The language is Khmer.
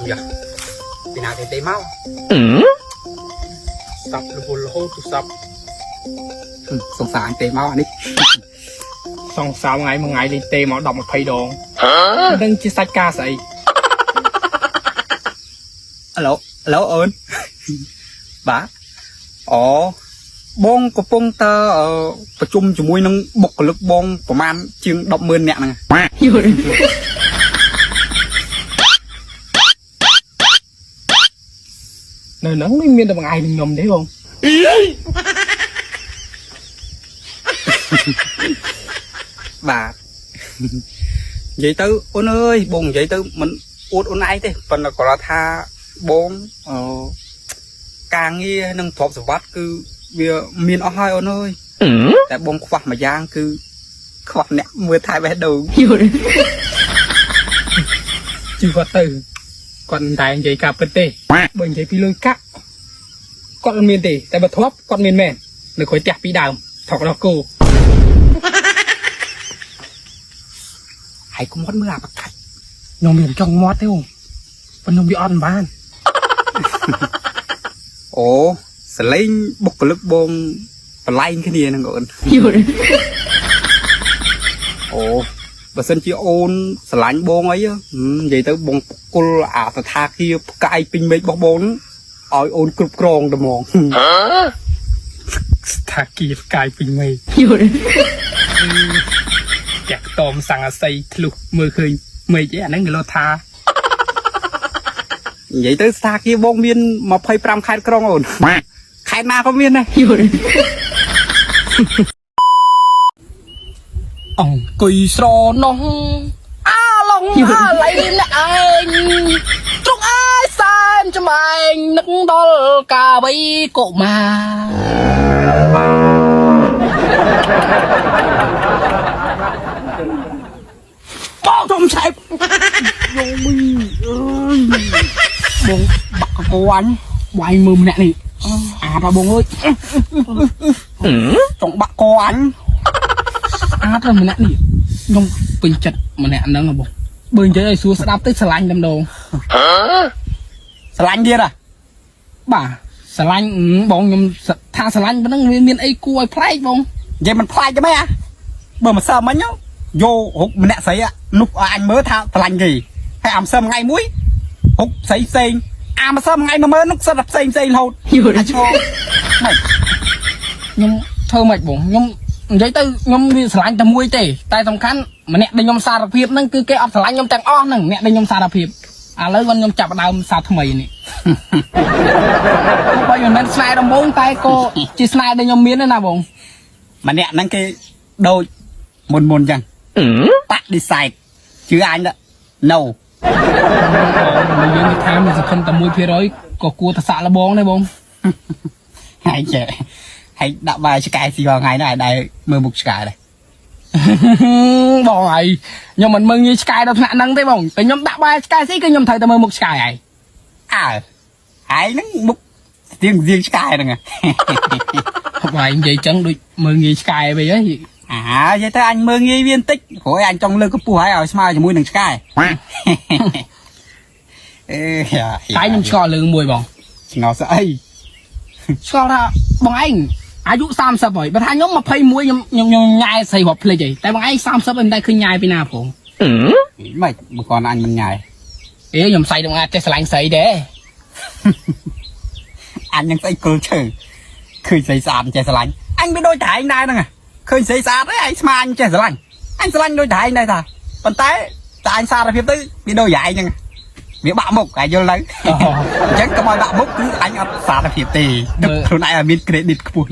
dạ thì nào thì mau sập luôn hô tụ sập song sàng tê máu anh đi song sao ngày một ngày đi tê máu đọc một thầy đồ đừng chia sạch ca sậy alo alo ơn bà ồ bong có bong tơประชุมជាមួយនឹងបុគ្គលិកបងប្រហែលជាង 10,000 នាក់ហ្នឹងនៅហ្នឹងមានតែមួយថ្ងៃនឹងខ្ញុំទេបងបាទនិយាយទៅអូនអើយបងនិយាយទៅមិនអួតអូនឯងទេប៉ុន្តែគាត់ថាបងការងារនិងទ្រព្យសម្បត្តិគឺវាមានអស់ហើយអូនអើយតែបងខ្វះមួយយ៉ាងគឺខ្វះអ្នកមើលថែបេះដូងជឿគាត់ទៅគាត់មិនតែនិយាយការពិតទេបើនិយាយពីលុយកាក់គាត់មិនមានទេតែបើធ្លាប់គាត់មានមែននៅក្រោយផ្ទះពីដើមថកដល់គោហើយកុំមើលអាប្រកាច់ខ្ញុំមានចង់មាត់ទេបងប៉ុន្តែខ្ញុំវាអត់បានអូសលេងបុគ្គលិកបងបលែងគ្នាហ្នឹងអូនអូបើសិនជាអូនស្រឡាញ់បងអីនិយាយទៅបងគុលអាសថាគារផ្កាយពេញមេឃរបស់បងឲ្យអូនគ្រប់គ្រងតែហ្មងសថាគារផ្កាយពេញមេឃចាក់តមសង្កសីធ្លុះមើលឃើញមេឃអីអាហ្នឹងគេលោថានិយាយទៅសថាគារបងមាន25ខេត្តក្រុងអូនខេត្តណាក៏មានដែរអង្គុយស្រណោះអាឡងអាឡៃណាឯងទ្រង់អាយសែនចំឯងនឹកដល់កាវៃកុមាបងធំឆែបយងមីអើយបងបាក់កកអញវាយមើលម្នាក់នេះអាតបងអើយចង់បាក់កអញអាទៅម្នាក់នេះខ្ញុំពេញចិត្តម្នាក់ហ្នឹងបងបើនិយាយឲ្យសួរស្ដាប់ទៅស្រឡាញ់តែម្ដងស្រឡាញ់ទៀតបាទស្រឡាញ់បងខ្ញុំថាស្រឡាញ់ប៉ុណ្ណឹងវាមានអីគួរឲ្យប្លែកបងនិយាយមិនប្លែកទេម៉េចបើមិនសើមិញយករុកម្នាក់ស្រីនោះអញមើលថាស្រឡាញ់គេហើយអាមសើមថ្ងៃមួយរុកស្រីផ្សេងអាមសើមថ្ងៃ10000នោះសិតតែផ្សេងរហូតយល់ឈរខ្ញុំធ្វើម៉េចបងខ្ញុំនិយាយទៅខ្ញុំវាស្រឡាញ់តែមួយទេតែសំខាន់ម្នាក់ដែលខ្ញុំសារភាពហ្នឹងគឺគេអត់ស្រឡាញ់ខ្ញុំទាំងអស់ហ្នឹងអ្នកដែលខ្ញុំសារភាពឥឡូវខ្ញុំចាប់ដើមសារថ្មីនេះបើមិនមែនស្នេហ៍ដំបូងតែក៏ជាស្នេហ៍ដែលខ្ញុំមានទេណាបងម្នាក់ហ្នឹងគេដូចមុនអញ្ចឹងបាក់ decide ជឿអញដល់ no បើយើងនិយាយថាមានសង្ឃឹមតែ 1% ក៏គួរតែសាក់លបងដែរបងហើយចេះហើយដាក់បាយឆ្កែស៊ីរាល់ថ្ងៃហ្នឹងឲ្យដែរមើលមុខឆ្កែដែរបងហើយខ្ញុំមិនមើលងាយឆ្កែដល់ថ្នាក់ហ្នឹងទេបងតែខ្ញុំដាក់បាយឆ្កែស៊ីគឺខ្ញុំត្រូវតែមើលមុខឆ្កែហើយអើហើយហ្នឹងមុខស្ទៀងឆ្កែហ្នឹងបាយនិយាយចឹងដូចមើលងាយឆ្កែវិញហីនិយាយទៅអញមើលងាយវាបន្តិចព្រោះអញចង់លើកកម្ពស់ឲ្យស្មើជាមួយនឹងឆ្កែអេតែខ្ញុំឆ្ងល់រឿងមួយបងឆ្ងល់ស្អីឆ្ងល់ថាបងឯងអាយុ30ហើយបើថាខ្ញុំ21ខ្ញុំញ៉ែស្រីរាប់ភ្លេចអីតែបងឯង30មិនដែលឃើញញ៉ែពីណាផងមិនបើគាត់អញមិនញ៉ែអេខ្ញុំស្អីដល់អាចចេះស្រឡាញ់ស្រីដែរអញនឹងស្អីគល់ឈើឃើញស្រីស្អាតចេះស្រឡាញ់អញវាដូចតែឯងដែរហ្នឹងឃើញស្រីស្អាតឯងស្មានអញចេះស្រឡាញ់អញស្រឡាញ់ដូចតែឯងដែរថាប៉ុន្តែតែអញសារភាពទៅវាដូចតែឯងហ្នឹងវាបាក់មុខឯងយល់ទៅអញ្ចឹងកុំឲ្យបាក់មុខគឺអញអត់សារភាពទេខ្លួនឯងឲ្យមាន credit ខ្ពស់